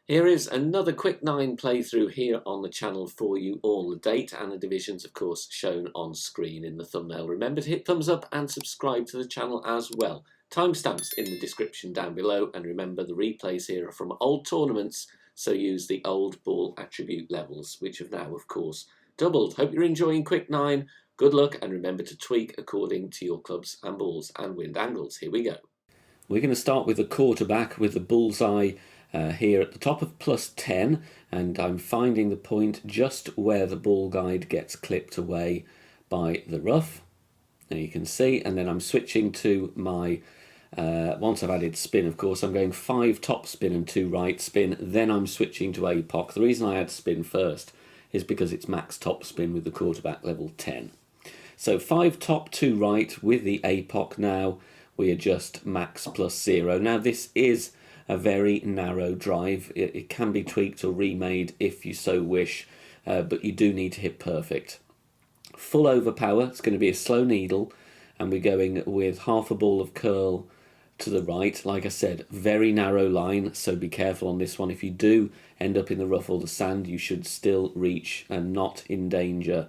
Here is another Quick 9 playthrough here on the channel for you all. The date and the divisions, of course, shown on screen in the thumbnail. Remember to hit thumbs up and subscribe to the channel as well. Timestamps in the description down below, and remember the replays here are from old tournaments, so use the old ball attribute levels, which have now, of course, doubled. Hope you're enjoying Quick 9. Good luck, and remember to tweak according to your clubs and balls and wind angles. Here we go. We're going to start with the quarterback with the bullseye here at the top of +10, and I'm finding the point just where the ball guide gets clipped away by the rough. There you can see, and then I'm switching to my, once I've added spin, of course, I'm going 5 top spin and 2 right spin, then I'm switching to APOC. The reason I add spin first is because it's max top spin with the quarterback level 10. So 5 top, 2 right with the APOC now. We adjust max +0. Now this is a very narrow drive. It can be tweaked or remade if you so wish, but you do need to hit perfect. Full overpower, it's going to be a slow needle, and we're going with half a ball of curl to the right. Like I said, very narrow line, so be careful on this one. If you do end up in the rough or the sand, you should still reach and not endanger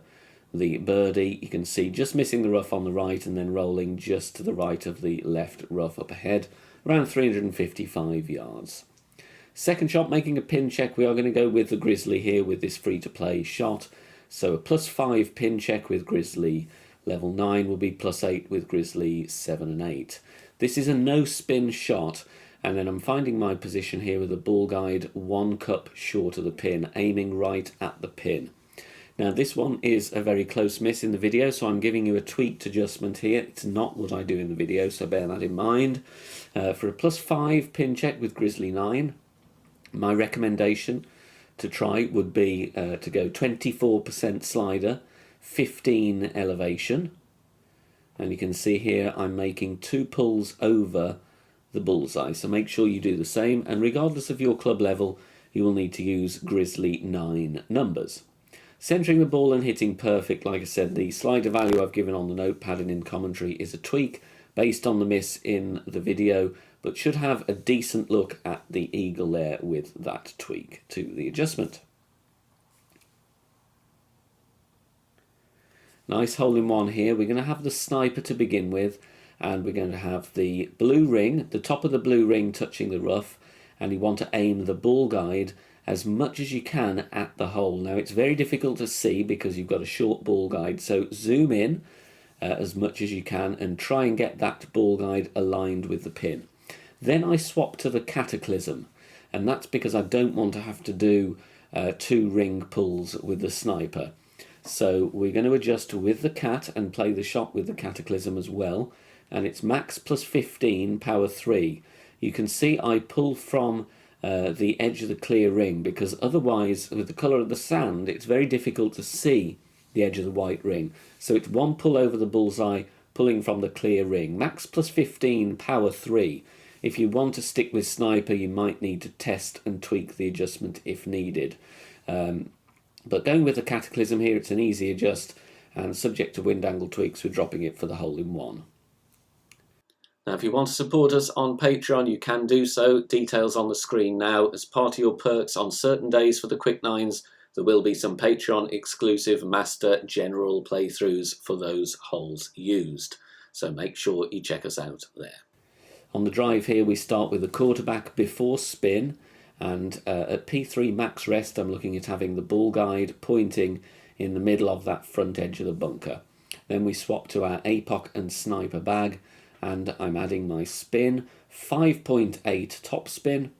the birdie. You can see just missing the rough on the right and then rolling just to the right of the left rough up ahead, around 355 yards. Second shot, making a pin check. We are going to go with the Grizzly here with this free-to-play shot. So a +5 pin check with Grizzly level 9 will be +8 with Grizzly 7 and 8. This is a no spin shot, and then I'm finding my position here with a ball guide 1 cup short of the pin, aiming right at the pin. Now this one is a very close miss in the video, so I'm giving you a tweaked adjustment here. It's not what I do in the video, so bear that in mind. For a +5 pin check with Grizzly 9, my recommendation to try would be to go 24% slider, 15 elevation. And you can see here I'm making 2 pulls over the bullseye, so make sure you do the same. And regardless of your club level, you will need to use Grizzly 9 numbers. Centering the ball and hitting perfect, like I said, the slider value I've given on the notepad and in commentary is a tweak based on the miss in the video, but should have a decent look at the eagle there with that tweak to the adjustment. Nice hole-in-one here. We're going to have the sniper to begin with, and we're going to have the blue ring, the top of the blue ring touching the rough, and you want to aim the ball guide as much as you can at the hole. Now it's very difficult to see because you've got a short ball guide, so zoom in as much as you can and try and get that ball guide aligned with the pin. Then I swap to the Cataclysm, and that's because I don't want to have to do 2 ring pulls with the sniper. So we're going to adjust with the cat and play the shot with the Cataclysm as well, and it's max +15 power 3. You can see I pull from the edge of the clear ring, because otherwise with the colour of the sand it's very difficult to see the edge of the white ring. So it's 1 pull over the bullseye, pulling from the clear ring. Max +15 power 3. If you want to stick with sniper, you might need to test and tweak the adjustment if needed. But going with the Cataclysm here, it's an easy adjust, and subject to wind angle tweaks, we're dropping it for the hole-in-one. Now, if you want to support us on Patreon, you can do so. Details on the screen now. As part of your perks on certain days for the Quick 9s, there will be some Patreon exclusive Master General playthroughs for those holes used. So make sure you check us out there. On the drive here, we start with the quarterback before spin, and at P3 max rest, I'm looking at having the ball guide pointing in the middle of that front edge of the bunker. Then we swap to our APOC and sniper bag, and I'm adding my spin, 5.8 top spin,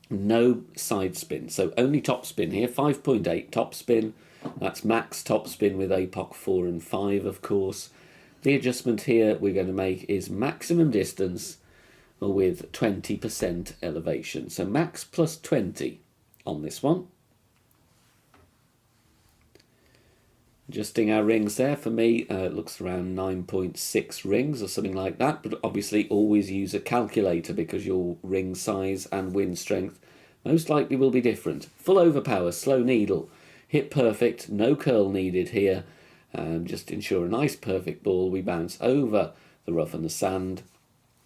no side spin, so only top spin here, 5.8 top spin. That's max top spin with APOC 4 and 5, of course. The adjustment here we're going to make is maximum distance with 20% elevation, so max +20 on this one. Adjusting our rings there, for me it looks around 9.6 rings or something like that, but obviously always use a calculator because your ring size and wind strength most likely will be different. Full overpower, slow needle, hit perfect, no curl needed here. Just ensure a nice perfect ball. We bounce over the rough and the sand,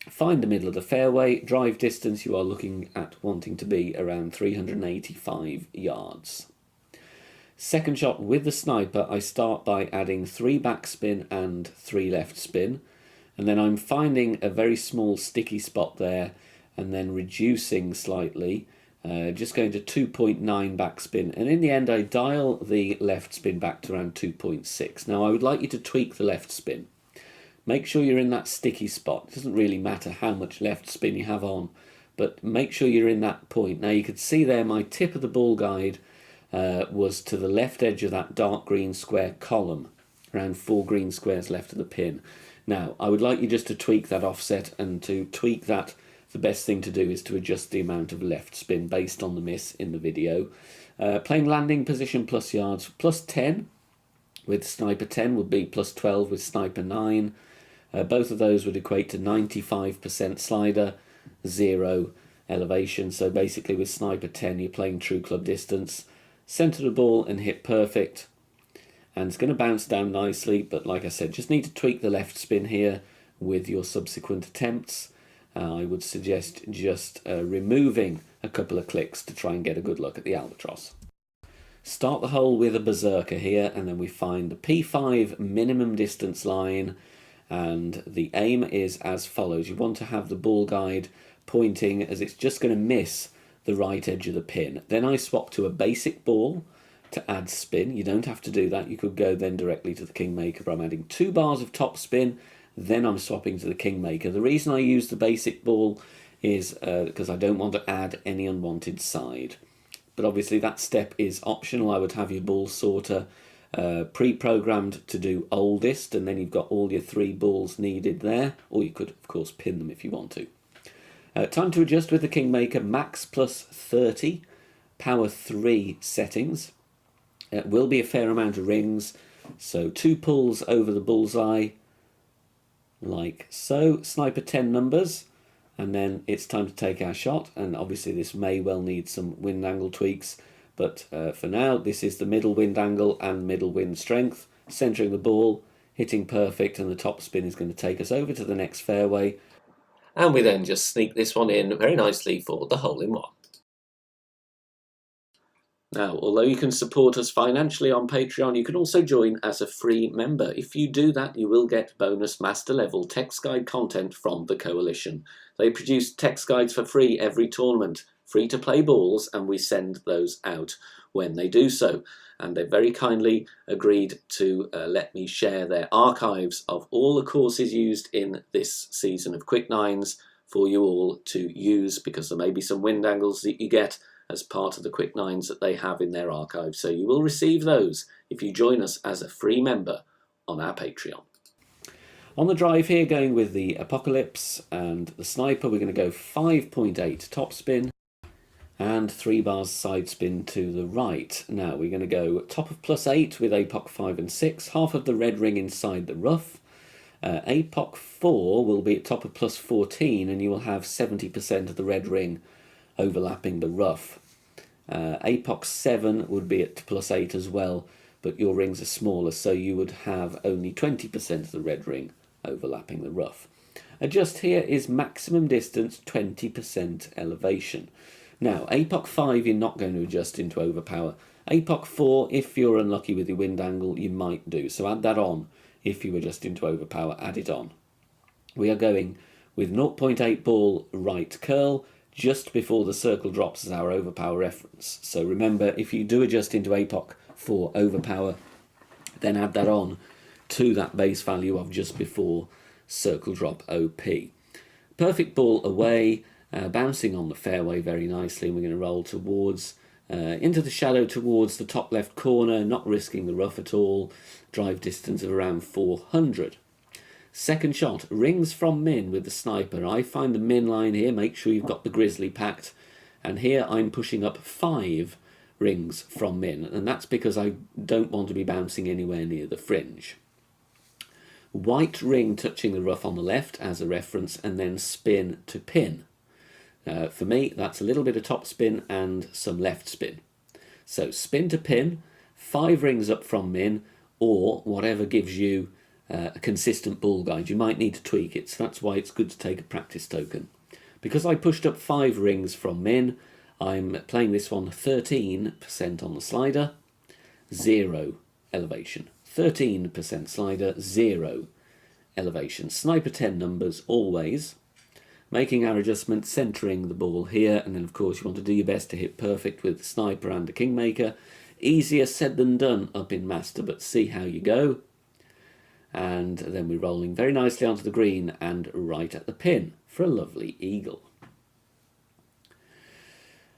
Find the middle of the fairway. Drive distance, you are looking at wanting to be around 385 yards. Second shot with the sniper, I start by adding 3 backspin and 3 left spin. And then I'm finding a very small sticky spot there and then reducing slightly, just going to 2.9 backspin. And in the end, I dial the left spin back to around 2.6. Now, I would like you to tweak the left spin. Make sure you're in that sticky spot. It doesn't really matter how much left spin you have on, but make sure you're in that point. Now, you could see there my tip of the ball guide was to the left edge of that dark green square column, around 4 green squares left of the pin. Now, I would like you just to tweak that offset, and to tweak that, the best thing to do is to adjust the amount of left spin based on the miss in the video. Playing landing position plus yards, plus 10 with sniper 10 would be plus 12 with sniper 9. Both of those would equate to 95% slider, 0 elevation. So basically with sniper 10 you're playing true club distance. Center the ball and hit perfect. And it's going to bounce down nicely, but like I said, just need to tweak the left spin here with your subsequent attempts. I would suggest just removing a couple of clicks to try and get a good look at the albatross. Start the hole with a berserker here, and then we find the P5 minimum distance line, and the aim is as follows. You want to have the ball guide pointing as it's just going to miss the right edge of the pin. Then I swap to a basic ball to add spin. You don't have to do that. You could go then directly to the Kingmaker, but I'm adding 2 bars of top spin, then I'm swapping to the Kingmaker. The reason I use the basic ball is because I don't want to add any unwanted side. But obviously that step is optional. I would have your ball sorter pre-programmed to do oldest, and then you've got all your 3 balls needed there, or you could of course pin them if you want to. Time to adjust with the Kingmaker, max plus 30, power 3 settings. It will be a fair amount of rings, so 2 pulls over the bullseye, like so. Sniper 10 numbers, and then it's time to take our shot. And obviously this may well need some wind angle tweaks, but for now this is the middle wind angle and middle wind strength. Centering the ball, hitting perfect, and the top spin is going to take us over to the next fairway. And we then just sneak this one in very nicely for the hole-in-one. Now, although you can support us financially on Patreon, you can also join as a free member. If you do that, you will get bonus master level text guide content from the Coalition. They produce text guides for free every tournament, free to play balls, and we send those out when they do so. And they very kindly agreed to let me share their archives of all the courses used in this season of Quick Nines for you all to use, because there may be some wind angles that you get as part of the Quick Nines that they have in their archive. So you will receive those if you join us as a free member on our Patreon. On the drive here, going with the Apocalypse and the Sniper, we're going to go 5.8 top spin and 3 bars side spin to the right. Now we're going to go top of plus 8 with APOC 5 and 6, half of the red ring inside the rough. APOC 4 will be at top of plus 14, and you will have 70% of the red ring overlapping the rough. APOC 7 would be at plus 8 as well, but your rings are smaller, so you would have only 20% of the red ring overlapping the rough. Adjust here is maximum distance, 20% elevation. Now, APOC 5 you're not going to adjust into overpower. APOC 4, if you're unlucky with your wind angle, you might do. So add that on. If you adjust into overpower, add it on. We are going with 0.8 ball right curl, just before the circle drops as our overpower reference. So remember, if you do adjust into APOC for overpower, then add that on to that base value of just before circle drop OP. Perfect ball away, bouncing on the fairway very nicely, and we're going to roll towards into the shadow towards the top left corner, not risking the rough at all. Drive distance of around 400. Second shot, rings from min with the Sniper. I find the min line here, make sure you've got the Grizzly packed, and here I'm pushing up 5 rings from min, and that's because I don't want to be bouncing anywhere near the fringe. White ring touching the rough on the left as a reference, and then spin to pin. For me, that's a little bit of top spin and some left spin. So spin to pin, 5 rings up from min, or whatever gives you a consistent ball guide. You might need to tweak it, so that's why it's good to take a practice token. Because I pushed up 5 rings from min, I'm playing this one 13% on the slider, 0 elevation. 13% slider, 0 elevation. Sniper 10 numbers always. Making our adjustment, centering the ball here, and then of course you want to do your best to hit perfect with sniper and a kingmaker. Easier said than done up in master, but see how you go. And then we're rolling very nicely onto the green and right at the pin for a lovely eagle.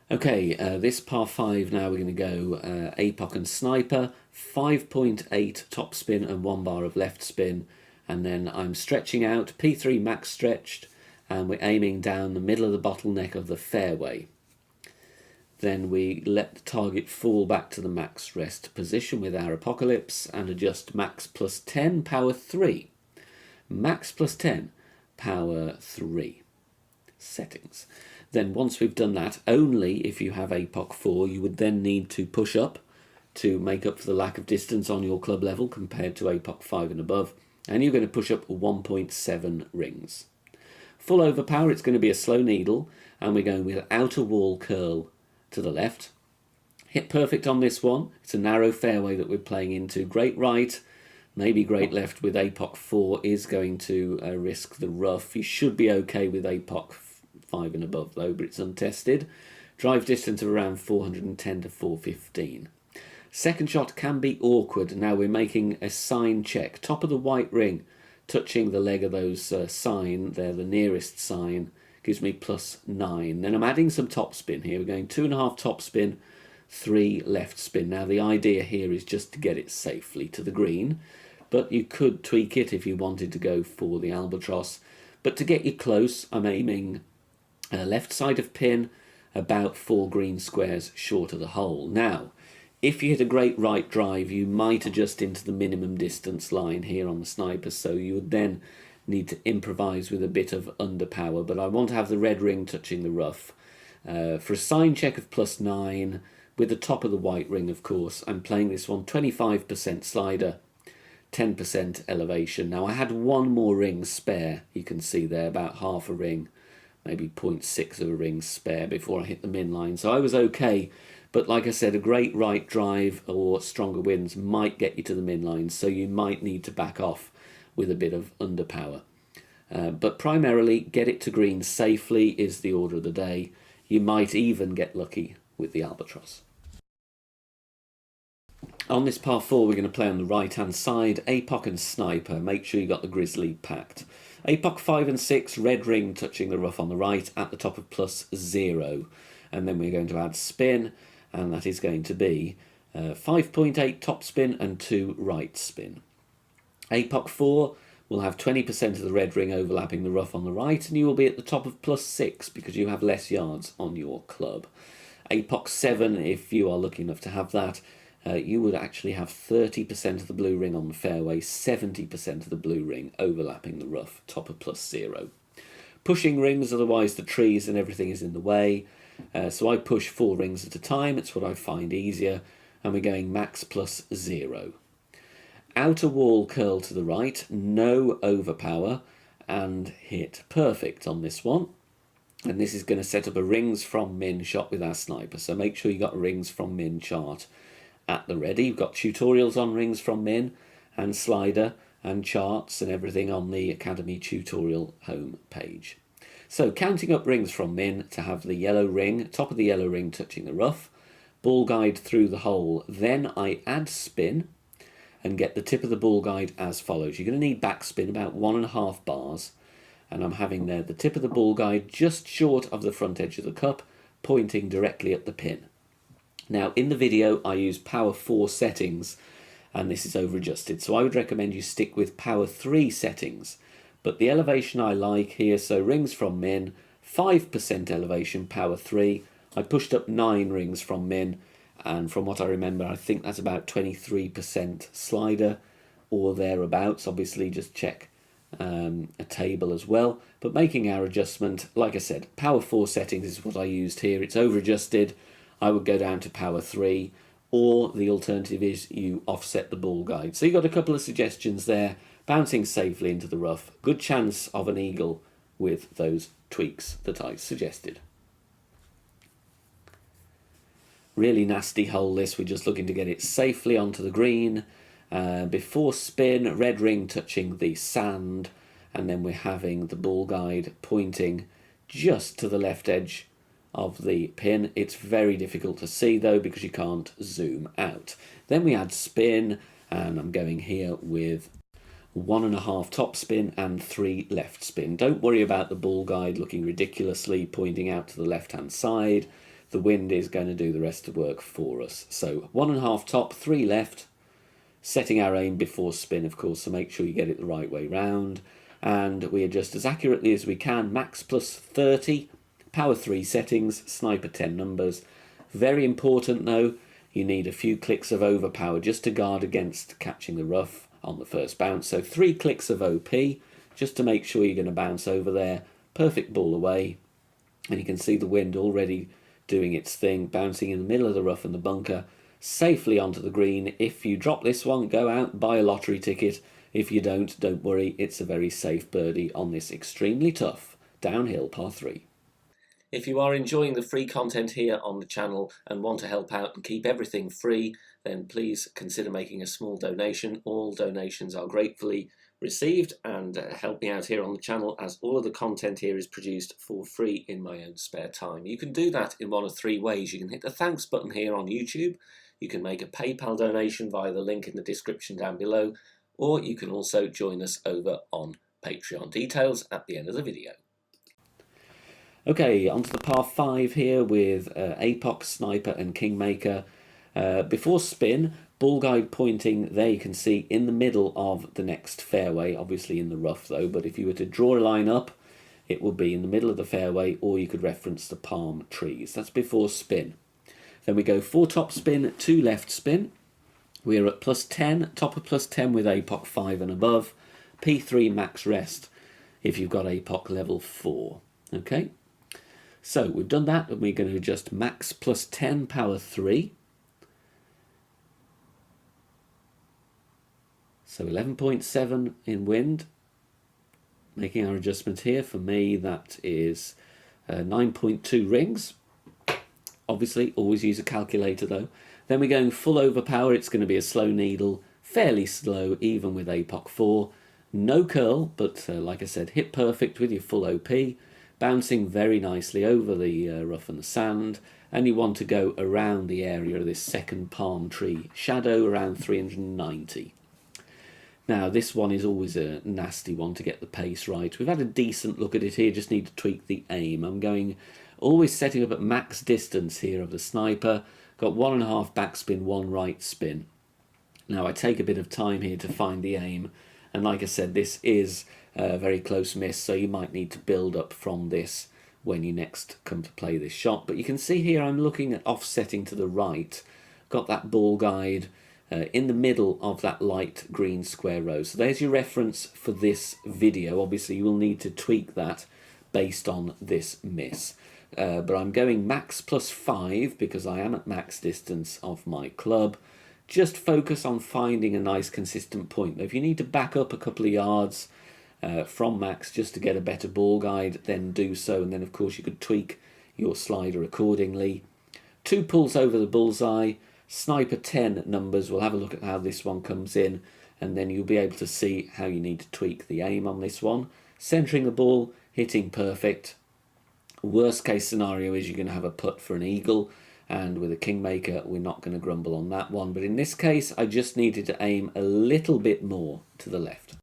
Okay, this par 5 now we're going to go APOC and sniper, 5.8 top spin and 1 bar of left spin, and then I'm stretching out, P3 max stretched, and we're aiming down the middle of the bottleneck of the fairway. Then we let the target fall back to the max rest position with our apocalypse and adjust max plus 10, power 3. Max plus 10, power 3. Settings. Then once we've done that, only if you have APOC 4, you would then need to push up to make up for the lack of distance on your club level compared to APOC 5 and above. And you're going to push up 1.7 rings. Full overpower, it's going to be a slow needle, and we're going with outer wall curl to the left. Hit perfect on this one. It's a narrow fairway that we're playing into. Great right, maybe great left with APOC 4 is going to risk the rough. You should be okay with APOC 5 and above though, but it's untested. Drive distance of around 410 to 415. Second shot can be awkward. Now we're making a sign check. Top of the white ring, touching the leg of those sign, they're the nearest sign, gives me plus 9. Then I'm adding some top spin here. We're going 2.5 top spin, 3 left spin. Now the idea here is just to get it safely to the green, but you could tweak it if you wanted to go for the albatross. But to get you close, I'm aiming left side of pin, about 4 green squares short of the hole. Now, if you hit a great right drive, you might adjust into the minimum distance line here on the sniper, so you would then need to improvise with a bit of underpower, but I want to have the red ring touching the rough. For a sign check of plus 9, with the top of the white ring, of course, I'm playing this one 25% slider, 10% elevation. Now, I had 1 more ring spare, you can see there, about half a ring, maybe 0.6 of a ring spare before I hit the min line, so I was okay. But like I said, a great right drive or stronger winds might get you to the min line, so you might need to back off with a bit of underpower. But primarily, get it to green safely is the order of the day. You might even get lucky with the albatross. On this par 4, we're going to play on the right-hand side, APOC and sniper. Make sure you got the grizzly packed. APOC 5 and 6, red ring touching the rough on the right at the top of plus 0. And then we're going to add spin, and that is going to be 5.8 top spin and 2 right spin. APOC 4 will have 20% of the red ring overlapping the rough on the right, and you will be at the top of plus 6 because you have less yards on your club. APOC 7, if you are lucky enough to have that, you would actually have 30% of the blue ring on the fairway, 70% of the blue ring overlapping the rough, top of plus 0. Pushing rings, otherwise the trees and everything is in the way. So I push 4 rings at a time, it's what I find easier, and we're going max plus 0. Outer wall curl to the right, no overpower, and hit perfect on this one. And this is going to set up a rings from min shot with our sniper, so make sure you got a rings from min chart at the ready. You've got tutorials on rings from min and slider and charts and everything on the Academy tutorial home page. So counting up rings from min to have the yellow ring, top of the yellow ring touching the rough, ball guide through the hole, then I add spin and get the tip of the ball guide as follows. You're going to need backspin, about 1.5 bars, and I'm having there the tip of the ball guide just short of the front edge of the cup, pointing directly at the pin. Now in the video I use power 4 settings, and this is over adjusted, so I would recommend you stick with power 3 settings. But the elevation I like here, so rings from min, 5% elevation, power 3. I pushed up 9 rings from min, and from what I remember, I think that's about 23% slider or thereabouts. Obviously, just check a table as well. But making our adjustment, like I said, power 4 settings is what I used here. It's over adjusted. I would go down to power 3, or the alternative is you offset the ball guide. So you got a couple of suggestions there. bouncing safely into the rough. Good chance of an eagle with those tweaks that I suggested. Really nasty hole this, we're just looking to get it safely onto the green. Before spin, red ring touching the sand, and then we're having the ball guide pointing just to the left edge of the pin. It's very difficult to see though because you can't zoom out. Then we add spin, and I'm going here with 1.5 top spin and 3 left spin. Don't worry about the ball guide looking ridiculously pointing out to the left hand side. The wind is going to do the rest of the work for us. So 1.5 top, 3 left, setting our aim before spin, of course, so make sure you get it the right way round. And we adjust as accurately as we can. Max plus 30, power 3 settings, sniper 10 numbers. Very important though, you need a few clicks of overpower just to guard against catching the rough on the first bounce. So 3 clicks of OP just to make sure you're going to bounce over there. Perfect ball away. And you can see the wind already doing its thing, bouncing in the middle of the rough and the bunker, safely onto the green. If you drop this one, go out, buy a lottery ticket. If you don't worry, it's a very safe birdie on this extremely tough downhill par 3. If you are enjoying the free content here on the channel and want to help out and keep everything free, then please consider making a small donation. All donations are gratefully received and help me out here on the channel, as all of the content here is produced for free in my own spare time. You can do that in one of 3 ways. You can hit the thanks button here on YouTube, you can make a PayPal donation via the link in the description down below, or you can also join us over on Patreon. Details at the end of the video. Okay, onto the par 5 here with Apox, Sniper and Kingmaker. Before spin, ball guide pointing there, you can see in the middle of the next fairway, obviously in the rough though, but if you were to draw a line up, it will be in the middle of the fairway, or you could reference the palm trees. That's before spin. Then we go 4 top spin, 2 left spin. We're at plus 10, top of plus 10 with APOC 5 and above. P3 max rest if you've got APOC level 4. Okay, so we've done that, and we're going to adjust max plus 10 power 3. So 11.7 in wind. Making our adjustment here, for me that is 9.2 rings. Obviously always use a calculator though. Then we're going full overpower. It's going to be a slow needle, fairly slow even with APOC 4. No curl, but like I said, hit perfect with your full OP. Bouncing very nicely over the rough and the sand. And you want to go around the area of this second palm tree shadow around 390. Now this one is always a nasty one to get the pace right. We've had a decent look at it here, just need to tweak the aim. I'm going always setting up at max distance here of the sniper. Got 1.5 backspin, 1 right spin. Now I take a bit of time here to find the aim, and like I said, this is a very close miss, so you might need to build up from this when you next come to play this shot. But you can see here I'm looking at offsetting to the right. Got that ball guide in the middle of that light green square row. So there's your reference for this video. Obviously you will need to tweak that based on this miss. But I'm going max plus 5 because I am at max distance of my club. Just focus on finding a nice consistent point. If you need to back up a couple of yards from max just to get a better ball guide, then do so. And then of course you could tweak your slider accordingly. 2 pulls over the bullseye. Sniper 10 numbers. We'll have a look at how this one comes in, and then you'll be able to see how you need to tweak the aim on this one. Centering the ball, hitting perfect. Worst case scenario is you're going to have a putt for an eagle, and with a Kingmaker we're not going to grumble on that one. But in this case I just needed to aim a little bit more to the left.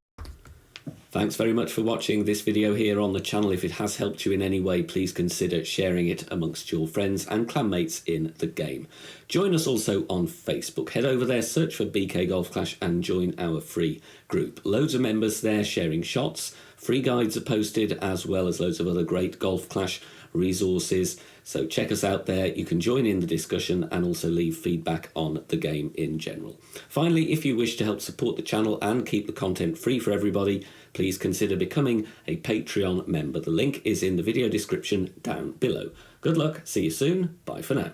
Thanks very much for watching this video here on the channel. If it has helped you in any way, please consider sharing it amongst your friends and clanmates in the game. Join us also on Facebook. Head over there, search for BK Golf Clash and join our free group. Loads of members there sharing shots. Free guides are posted, as well as loads of other great Golf Clash resources. So check us out there. You can join in the discussion and also leave feedback on the game in general. Finally, if you wish to help support the channel and keep the content free for everybody, please consider becoming a Patreon member. The link is in the video description down below. Good luck, see you soon, bye for now.